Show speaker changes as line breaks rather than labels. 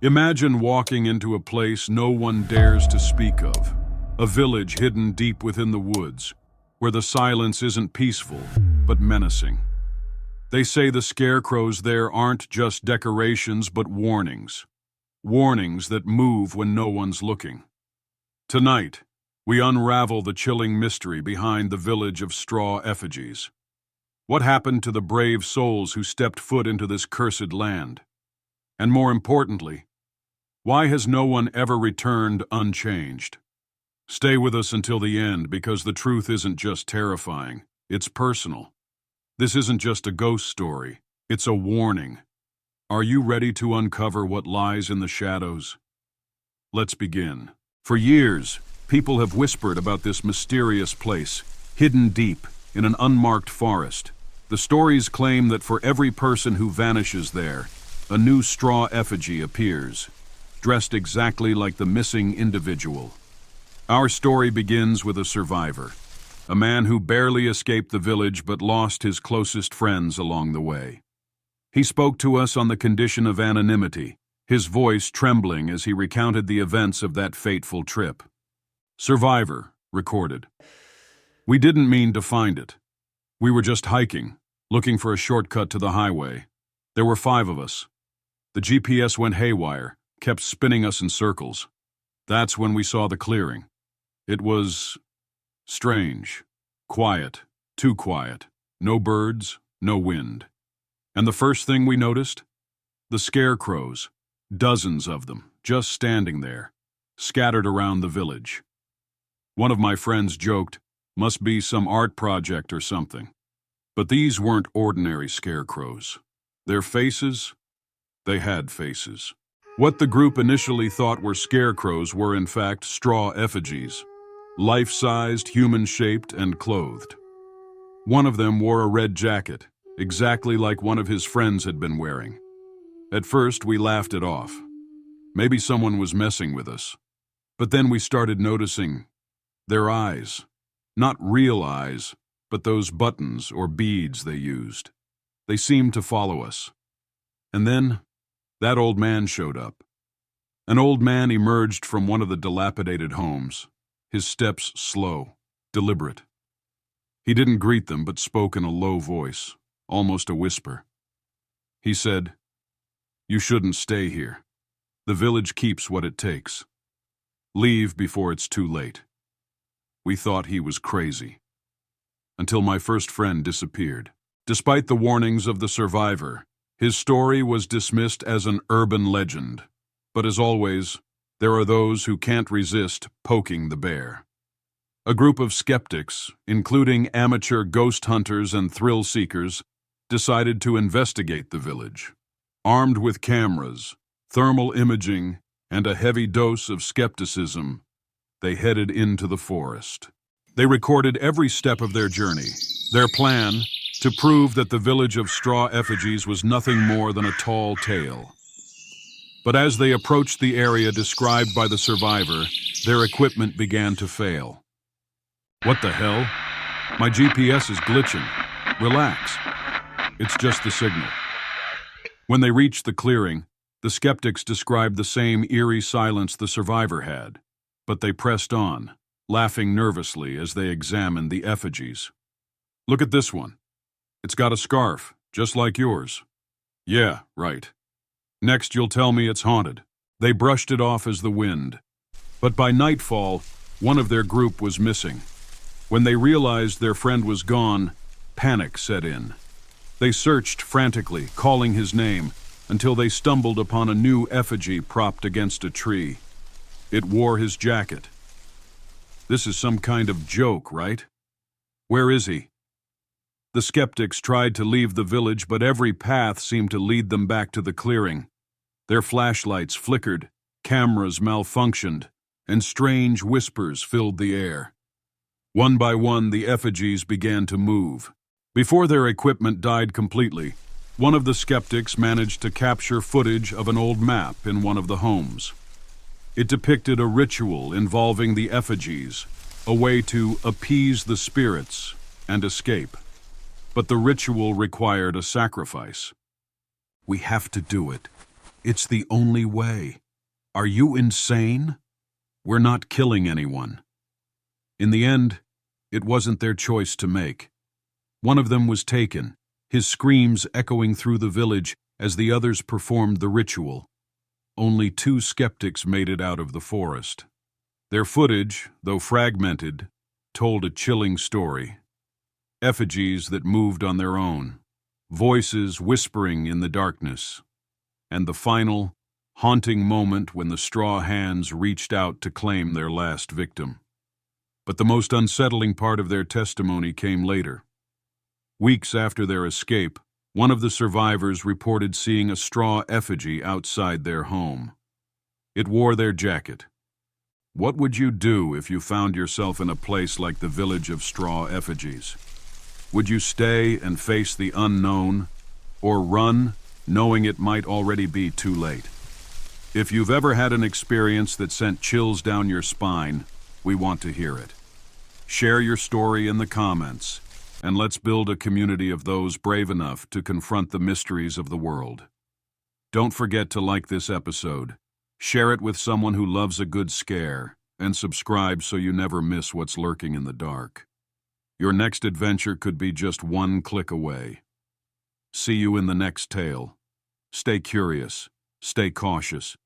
Imagine walking into a place no one dares to speak of, a village hidden deep within the woods, where the silence isn't peaceful, but menacing. They say the scarecrows there aren't just decorations, but warnings. Warnings that move when no one's looking. Tonight, we unravel the chilling mystery behind the Village of Straw Effigies. What happened to the brave souls who stepped foot into this cursed land? And more importantly, why has no one ever returned unchanged? Stay with us until the end, because the truth isn't just terrifying, it's personal. This isn't just a ghost story, it's a warning. Are you ready to uncover what lies in the shadows? Let's begin. For years, people have whispered about this mysterious place, hidden deep in an unmarked forest. The stories claim that for every person who vanishes there, a new straw effigy appears, dressed exactly like the missing individual. Our story begins with a survivor, a man who barely escaped the village but lost his closest friends along the way. He spoke to us on the condition of anonymity, his voice trembling as he recounted the events of that fateful trip. Survivor, recorded. We didn't mean to find it. We were just hiking, looking for a shortcut to the highway. There were 5 of us. The GPS went haywire, kept spinning us in circles. That's when we saw the clearing. It was strange, quiet, too quiet, no birds, no wind. And the first thing we noticed? The scarecrows, dozens of them, just standing there, scattered around the village. One of my friends joked, must be some art project or something. But these weren't ordinary scarecrows. Their faces, they had faces. What the group initially thought were scarecrows were in fact straw effigies, life-sized, human-shaped, and clothed. One of them wore a red jacket, exactly like one of his friends had been wearing. At first, we laughed it off. Maybe someone was messing with us. But then we started noticing their eyes. Not real eyes, but those buttons or beads they used. They seemed to follow us. And then, that old man showed up. An old man emerged from one of the dilapidated homes, his steps slow, deliberate. He didn't greet them, but spoke in a low voice, almost a whisper. He said, "You shouldn't stay here. The village keeps what it takes. Leave before it's too late." We thought he was crazy. Until my first friend disappeared. Despite the warnings of the survivor, his story was dismissed as an urban legend. But as always, there are those who can't resist poking the bear. A group of skeptics, including amateur ghost hunters and thrill seekers, decided to investigate the village. Armed with cameras, thermal imaging, and a heavy dose of skepticism, they headed into the forest. They recorded every step of their journey, their plan to prove that the Village of Straw Effigies was nothing more than a tall tale. But as they approached the area described by the survivor, their equipment began to fail. What the hell? My GPS is glitching. Relax. It's just the signal. When they reached the clearing, the skeptics described the same eerie silence the survivor had, but they pressed on, laughing nervously as they examined the effigies. Look at this one. It's got a scarf, just like yours. Yeah, right. Next you'll tell me it's haunted. They brushed it off as the wind. But by nightfall, one of their group was missing. When they realized their friend was gone, panic set in. They searched frantically, calling his name, until they stumbled upon a new effigy propped against a tree. It wore his jacket. This is some kind of joke, right? Where is he? The skeptics tried to leave the village, but every path seemed to lead them back to the clearing. Their flashlights flickered, cameras malfunctioned, and strange whispers filled the air. One by one, the effigies began to move. Before their equipment died completely, one of the skeptics managed to capture footage of an old map in one of the homes. It depicted a ritual involving the effigies, a way to appease the spirits and escape. But the ritual required a sacrifice. "We have to do it," It's the only way. Are you insane? We're not killing anyone. In the end, it wasn't their choice to make. One of them was taken, his screams echoing through the village as the others performed the ritual. Only 2 skeptics made it out of the forest. Their footage, though fragmented, told a chilling story. Effigies that moved on their own, voices whispering in the darkness, and the final, haunting moment when the straw hands reached out to claim their last victim. But the most unsettling part of their testimony came later. Weeks after their escape, one of the survivors reported seeing a straw effigy outside their home. It wore their jacket. What would you do if you found yourself in a place like the Village of Straw Effigies? Would you stay and face the unknown, or run, knowing it might already be too late? If you've ever had an experience that sent chills down your spine, we want to hear it. Share your story in the comments, and let's build a community of those brave enough to confront the mysteries of the world. Don't forget to like this episode, share it with someone who loves a good scare, and subscribe so you never miss what's lurking in the dark. Your next adventure could be just one click away. See you in the next tale. Stay curious, stay cautious,